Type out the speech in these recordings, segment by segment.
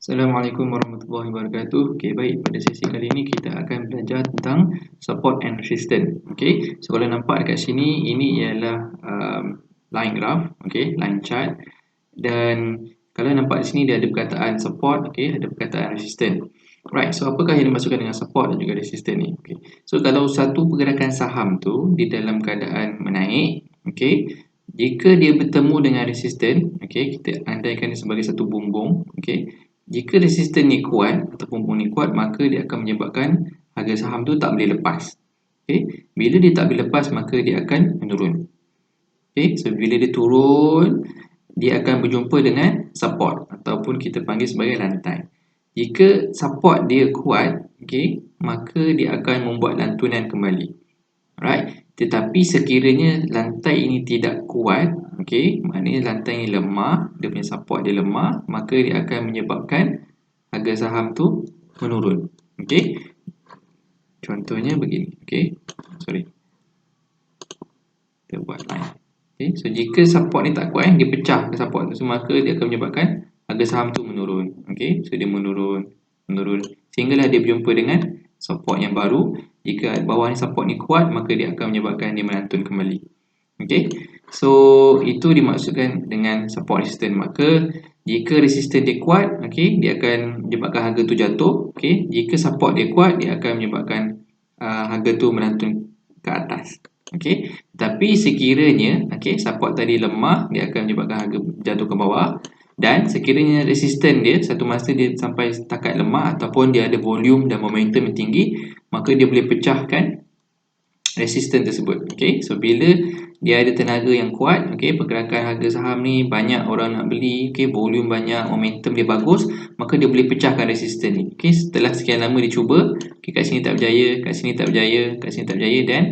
Assalamualaikum warahmatullahi wabarakatuh. Okey, baik, pada sesi kali ini kita akan belajar tentang support and resistance. Okey, so kalau nampak dekat sini, ini ialah line graph, okey, line chart. Dan kalau nampak di sini dia ada perkataan support, okey, ada perkataan resistance. Right, so apakah yang dimaksudkan dengan support dan juga resistance ni? Okey. So kalau satu pergerakan saham tu di dalam keadaan menaik, okey, jika dia bertemu dengan resistance, okey, kita andaikan dia sebagai satu bumbung, okey. Jika resistance ni kuat ataupun bumbung ni kuat, maka dia akan menyebabkan harga saham tu tak boleh lepas. Okey, bila dia tak boleh lepas, maka dia akan menurun. Okey, so bila dia turun, dia akan berjumpa dengan support ataupun kita panggil sebagai lantai. Jika support dia kuat, okey, maka dia akan membuat lantunan kembali. Alright, tetapi sekiranya lantai ini tidak kuat, okey, maknanya lantai ini lemah, dia punya support dia lemah, maka dia akan menyebabkan harga saham tu menurun. Okey, contohnya begini. Okey, sorry, kita buat line. Okay, so jika support ni tak kuat, dia pecah ke support tu, so maka dia akan menyebabkan harga saham tu menurun. Okay, so dia menurun sehinggalah dia berjumpa dengan support yang baru. Jika bawah ni support ni kuat, maka dia akan menyebabkan dia melantun kembali. Okay, so itu dimaksudkan dengan support resistance. Maka jika resistance dia kuat, okay, dia akan menyebabkan harga tu jatuh. Okay, jika support dia kuat, dia akan menyebabkan harga tu melantun ke atas. Okey, tapi sekiranya support tadi lemah, dia akan menyebabkan harga jatuh ke bawah, dan sekiranya resisten dia satu masa dia sampai takat lemah ataupun dia ada volume dan momentum yang tinggi, maka dia boleh pecahkan resisten tersebut. Okey, so bila dia ada tenaga yang kuat, pergerakan harga saham ni banyak orang nak beli, volume banyak, momentum dia bagus, maka dia boleh pecahkan resisten ni. Setelah sekian lama dia cuba, kat sini tak berjaya, kat sini tak berjaya, kat sini tak berjaya, dan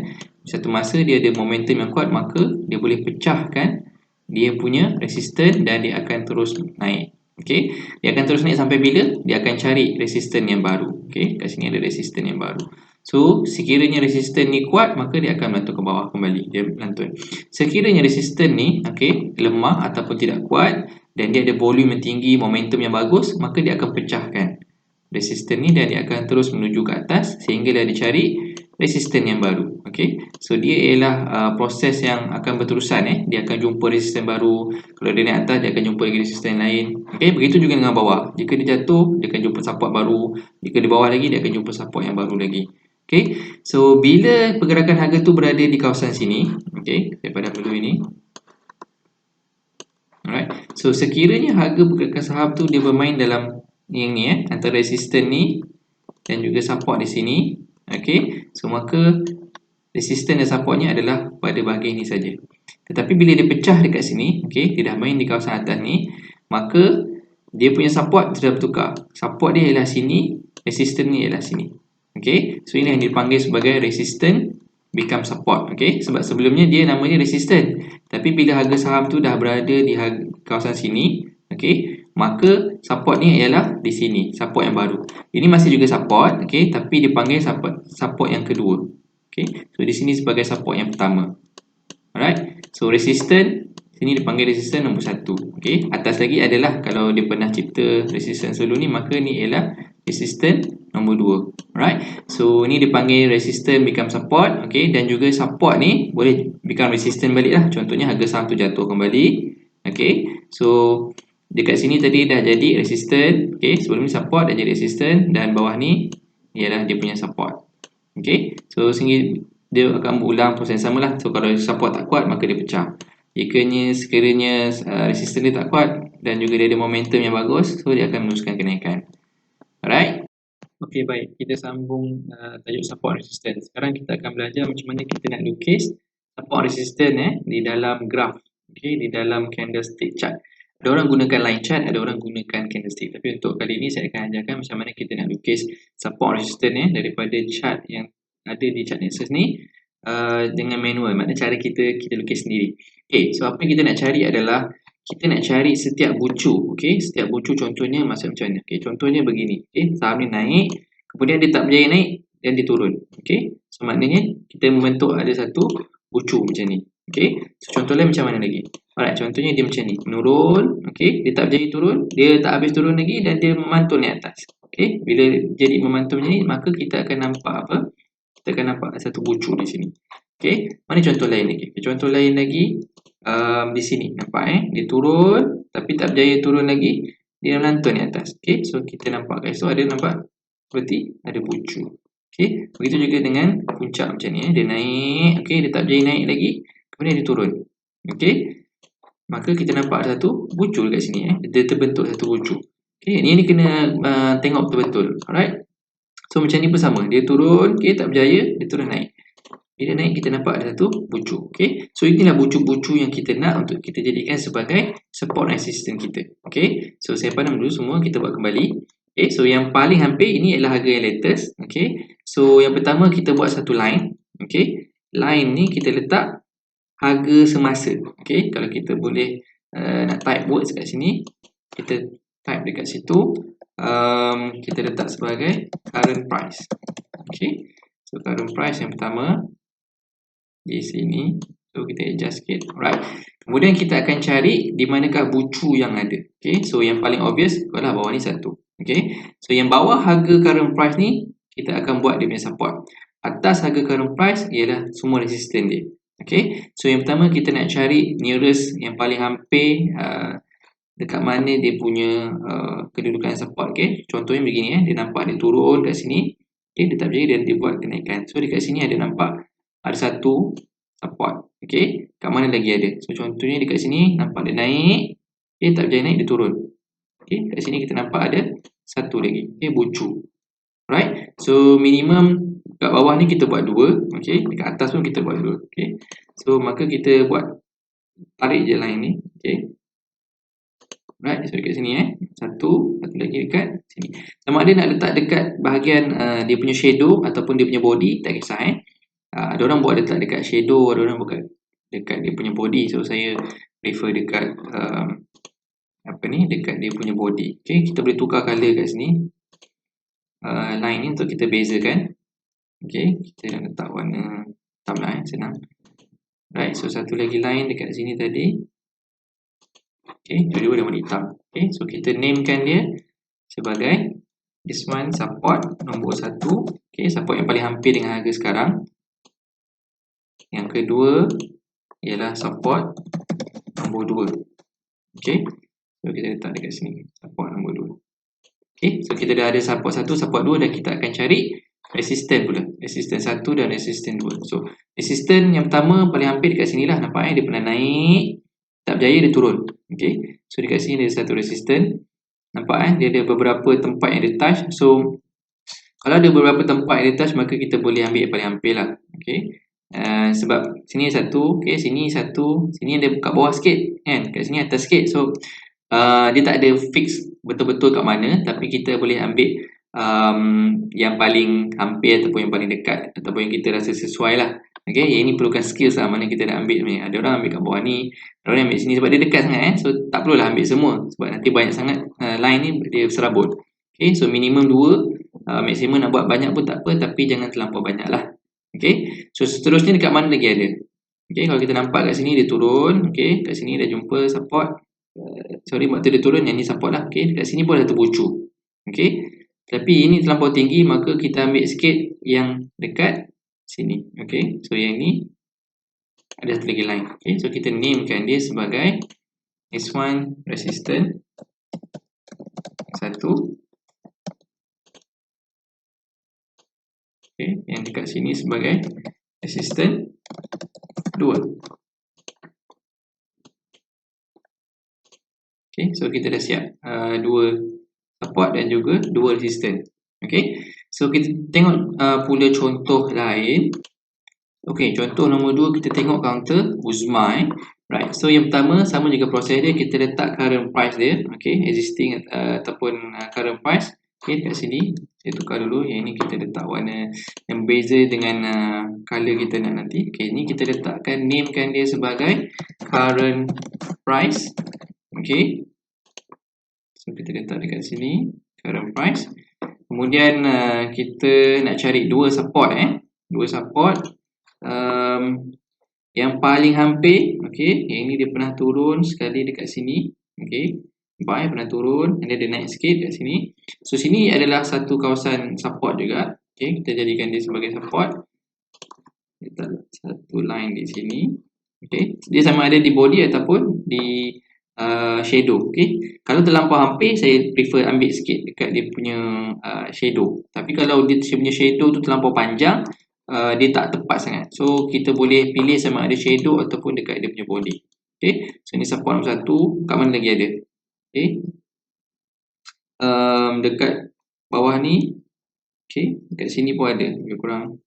satu masa dia ada momentum yang kuat, maka dia boleh pecahkan dia punya resisten dan dia akan terus naik. Okey, dia akan terus naik sampai bila? Dia akan cari resisten yang baru. Okey, kat sini ada resisten yang baru. So, sekiranya resisten ni kuat, maka dia akan melantun ke bawah kembali. Dia melantun. Sekiranya resisten ni lemah ataupun tidak kuat dan dia ada volume yang tinggi, momentum yang bagus, maka dia akan pecahkan resisten ni dan dia akan terus menuju ke atas sehingga dia cari resisten yang baru. Okey, so dia ialah proses yang akan berterusan. Dia akan jumpa resisten baru. Kalau dia naik atas, dia akan jumpa lagi resisten lain. Okey, begitu juga dengan bawah. Jika dia jatuh, dia akan jumpa support baru. Jika di bawah lagi, dia akan jumpa support yang baru lagi. Okey, so bila pergerakan harga tu berada di kawasan sini, okey, daripada dulu ini. Alright, so sekiranya harga pergerakan saham tu dia bermain dalam yang ni antara resisten ni dan juga support di sini. Okey, so maka resisten dan supportnya adalah pada bahagian ini saja. Tetapi bila dia pecah dekat sini, okey, dia dah main di kawasan atas ni, maka dia punya support sudah bertukar. Support dia ialah sini, resisten ni ialah sini. Okey, so ini yang dipanggil sebagai resistant become support. Okey, sebab sebelumnya dia namanya resistant. Tapi bila harga saham tu dah berada di kawasan sini, okey, maka support ni ialah di sini, support yang baru. Ini masih juga support, okey, tapi dipanggil support yang kedua. Okey, so di sini sebagai support yang pertama. Alright, so resistant sini dipanggil resistant nombor 1. Okey, atas lagi adalah kalau dia pernah cipta resistant dulu ni, maka ni ialah resistant nombor 2. Alright, so ni dipanggil resistant become support. Okey, dan juga support ni boleh become resistant balik lah. Contohnya harga saham tu jatuh kembali. Okey, so dekat sini tadi dah jadi resistant. Okey, sebelum ni support dah jadi resistant, dan bawah ni ialah dia punya support. Okey, so sehingga dia akan berulang proses sama lah. So kalau support tak kuat, maka dia pecah. Sekiranya resisten dia tak kuat dan juga dia ada momentum yang bagus, so dia akan meneruskan kenaikan. Alright. Okey, baik, kita sambung tajuk support resistance. Sekarang kita akan belajar macam mana kita nak lukis support resistance di dalam graph. Okey, di dalam candlestick chart. Ada orang gunakan line chart, ada orang gunakan candlestick. Tapi untuk kali ini saya akan ajarkan macam mana kita nak lukis support resistance daripada chart yang ada di chart Nexus ni dengan manual. Maknanya cara kita lukis sendiri. Okay, so apa yang kita nak cari adalah kita nak cari setiap bucu. Okay, setiap bucu contohnya maksud macam mana? Okay, contohnya begini. Okay, saham ni naik, kemudian dia tak berjaya naik dan dia turun. Okay, so maknanya kita membentuk ada satu bucu macam ni. Okay, so contoh lain macam mana lagi? Alright, contohnya dia macam ni, menurun, okay, dia tak berjaya turun, dia tak habis turun lagi dan dia memantul ni atas. Okay, bila jadi memantul macam ni, maka kita akan nampak apa? Kita akan nampak satu bucu di sini. Okay, mana contoh lain lagi? Contoh lain lagi, di sini, nampak dia turun, tapi tak berjaya turun lagi, dia melantur ni atas. Okay, so kita nampak guys, so ada nampak? Berarti ada bucu. Okay, begitu juga dengan puncak macam ni, dia naik, okay, dia tak berjaya naik lagi, kemudian dia turun. Okey. Maka kita nampak ada satu bucu dekat sini Dia terbentuk satu bucu. Okey, ni kena tengok betul-betul. Alright. So macam ni pun sama. Dia turun, okey, tak berjaya, dia turun naik. Bila naik kita nampak ada satu bucu. Okey. So inilah bucu-bucu yang kita nak untuk kita jadikan sebagai support resistance kita. Okey. So saya padam dulu semua, kita buat kembali. Okey, so yang paling hampir ini adalah harga yang latest. Okey. So yang pertama kita buat satu line. Okey. Line ni kita letak harga semasa. Okay, kalau kita boleh nak type words kat sini, kita type dekat situ, kita letak sebagai current price. Okay, so current price yang pertama di sini, so kita adjust sikit. Alright, kemudian kita akan cari di manakah bucu yang ada. Okay, so yang paling obvious adalah bawah ni satu. Okay, so yang bawah harga current price ni kita akan buat dia punya support. Atas harga current price ialah semua resistance dia. Okay, so yang pertama kita nak cari nearest yang paling hampir dekat mana dia punya kedudukan support. Okay, contohnya begini dia nampak dia turun kat sini, okay, dia tak berjaya dan dia buat kenaikan. So dekat sini ada nampak ada satu support. Okay, kat mana lagi ada? So contohnya dekat sini nampak dia naik, okay, tak berjaya naik, dia turun. Okay, kat sini kita nampak ada satu lagi, okay, bucu. Right, so minimum kat bawah ni kita buat 2, okey, dekat atas pun kita buat 2, okey. So maka kita buat tarik je line ni, okey. Right, so dekat sini satu lagi dekat sini. Sama ada nak letak dekat bahagian dia punya shadow ataupun dia punya body, tak kisah ada orang buat letak dekat shadow, ada orang buat dekat dia punya body. So saya prefer dekat dekat dia punya body. Okey, kita boleh tukar color kat sini. Line ni untuk kita bezakan. Okay, kita nak letak warna hitam lah senang. Right, so satu lagi line dekat sini tadi. Okay, dua-dua dah warna hitam. Okay, so kita namekan dia sebagai this one support nombor 1. Okay, support yang paling hampir dengan harga sekarang. Yang kedua ialah support nombor 2. Okay, so kita letak dekat sini support nombor 2. Okay, so kita dah ada support 1, support 2 dan kita akan cari resistance pula. Resistance 1 dan resistance 2. So, resistance yang pertama paling hampir dekat sini lah. Nampak dia pernah naik, tak berjaya dia turun. Okay. So, dekat sini ada satu resistance. Nampak dia ada beberapa tempat yang dia touch. So, kalau ada beberapa tempat yang dia touch, maka kita boleh ambil yang paling hampir lah. Okay. Sebab sini satu, okay, sini satu, sini ada kat bawah sikit kan, kat sini atas sikit. So, dia tak ada fix betul-betul kat mana, tapi kita boleh ambil yang paling hampir ataupun yang paling dekat ataupun yang kita rasa sesuai lah. Okay, yang ini perlukan skills lah mana kita nak ambil ni. Ada orang ambil kat bawah ni, ada orang ambil sini sebab dia dekat sangat so tak perlulah ambil semua sebab nanti banyak sangat line ni dia serabut. Okay, so minimum 2, maksimum nak buat banyak pun tak apa, tapi jangan terlampau banyak lah. Okay, so seterusnya dekat mana lagi ada? Okay, kalau kita nampak kat sini dia turun. Okay, kat sini dah jumpa support. Sorry, waktu dia turun yang ni support lah. Okay, dekat sini pun ada satu bucu. Okay, tapi ini terlampau tinggi, maka kita ambil sikit yang dekat sini. Okay, so yang ni ada satu lagi line. Okay, so kita namekan dia sebagai S1 resistance 1. Okay, yang dekat sini sebagai resistance 2. Okay, so kita dah siap 2 support dan juga 2 resistance. Okay, so kita tengok pula contoh lain. Okay, contoh nombor 2 kita tengok counter Uzma. Right, so yang pertama sama juga proses dia, kita letak current price dia. Okay, existing ataupun current price. Okay, kat sini saya tukar dulu. Yang ini kita letak warna yang beza dengan color kita nak nanti. Okay, ini kita letakkan, namekan dia sebagai current price. Okay, so kita letak dekat sini current price. Kemudian kita nak cari 2 support 2 support. Yang paling hampir, okey, yang ini dia pernah turun sekali dekat sini, okey. Nampak pernah turun, and then dia naik sikit kat sini. So sini adalah satu kawasan support juga. Okey, kita jadikan dia sebagai support. Kita letak satu line di sini. Okey, dia sama ada di body ataupun di shadow. Okey, kalau terlampau hampir saya prefer ambil sikit dekat dia punya shadow. Tapi kalau dia punya shadow tu terlampau panjang, dia tak tepat sangat. So kita boleh pilih sama ada shadow ataupun dekat dia punya body. Okey, so ni support nombor 1. Kat mana lagi ada? Okey, dekat bawah ni, okey, dekat sini pun ada. Lebih kurang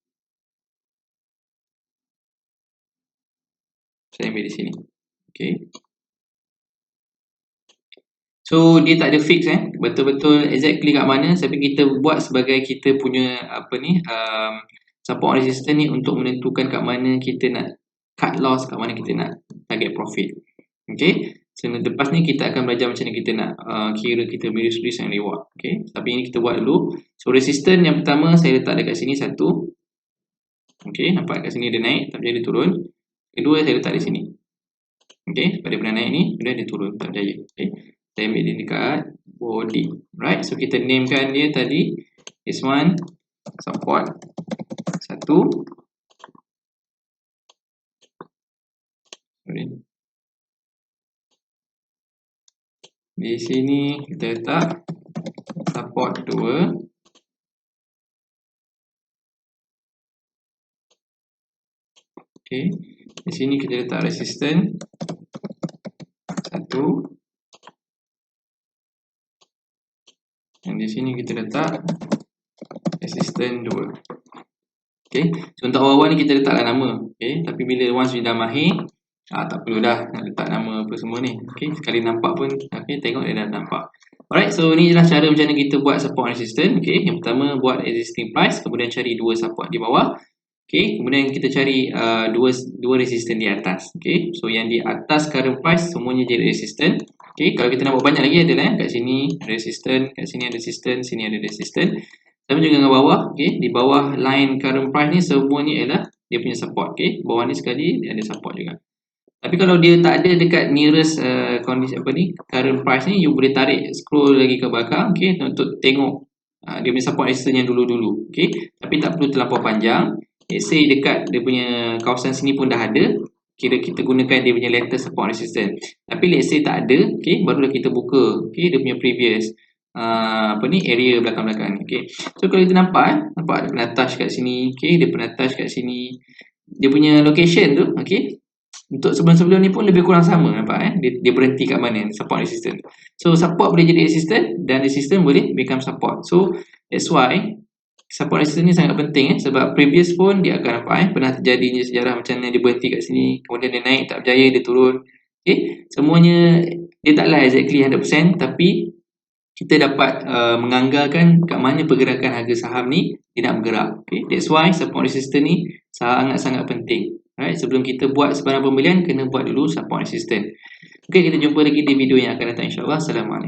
saya ambil di sini. Okey, so dia tak ada fix betul-betul exactly kat mana, tapi kita buat sebagai kita punya apa ni support resistance ni untuk menentukan kat mana kita nak cut loss, kat mana kita nak target profit. Okey, so lepas ni kita akan belajar macam mana kita nak kira kita risk and reward. Okey, tapi ini kita buat dulu. So resistance yang pertama saya letak dekat sini satu. Okey, nampak kat sini dia naik tak berjaya dia turun. Kedua saya letak di sini. Okey, pada pernah naik ni, kemudian dia turun tak berjaya. Okey, saya ambil dia dekat body. Right, so kita namekan dia tadi. This one support 1. Di sini kita letak support 2. Okey, di sini kita letak resistance 1. Dan di sini kita letak resistance 2. Okey, so untuk awal-awal ni kita letaklah nama. Okey, tapi bila once we dah mahir, tak perlu dah nak letak nama apa semua ni. Okey, sekali nampak pun, okey, tengok dia dah nampak. Alright, so ni adalah cara macam mana kita buat support resistance. Okey, yang pertama buat existing price, kemudian cari dua support di bawah. Okey, kemudian kita cari dua resistance di atas. Okey, so yang di atas current price semuanya jadi resistance. Okey, kalau kita nak buat banyak lagi adalah kat sini resistance, kat sini ada resistance, sini ada resistance. Sama juga dengan bawah. Okey, di bawah line current price ni semuanya ialah dia punya support. Okey, bawah ni sekali dia ada support juga. Tapi kalau dia tak ada dekat nearest kondisi apa ni current price ni, you boleh tarik scroll lagi ke belakang, okey, untuk tengok dia punya support resistance yang dulu-dulu. Okey, tapi tak perlu terlampau panjang. Let's say dekat dia punya kawasan sini pun dah ada, kira kita gunakan dia punya latest support resistance. Tapi let's say tak ada, okey, barulah kita buka okey dia punya previous apa ni area belakang-belakang ni. Okey, so kalau kita nampak nampak dia pernah touch kat sini, okey, dia pernah touch kat sini. Dia punya location tu, okey, untuk sebelum-sebelum ni pun lebih kurang sama, nampak dia berhenti kat mana support resistance. So support boleh jadi resistance dan resistance boleh become support. So that's why support resistance ni sangat penting sebab previous pun dia akan nampak pernah terjadinya sejarah macam mana dia berhenti kat sini, kemudian dia naik tak berjaya, dia turun. Okey, semuanya dia taklah exactly 100%, tapi kita dapat menganggarkan kat mana pergerakan harga saham ni dia nak bergerak. Okay? That's why support resistance ni sangat-sangat penting. Alright, sebelum kita buat sebarang pembelian, kena buat dulu support resistance. Okay, kita jumpa lagi di video yang akan datang insyaAllah. Assalamualaikum.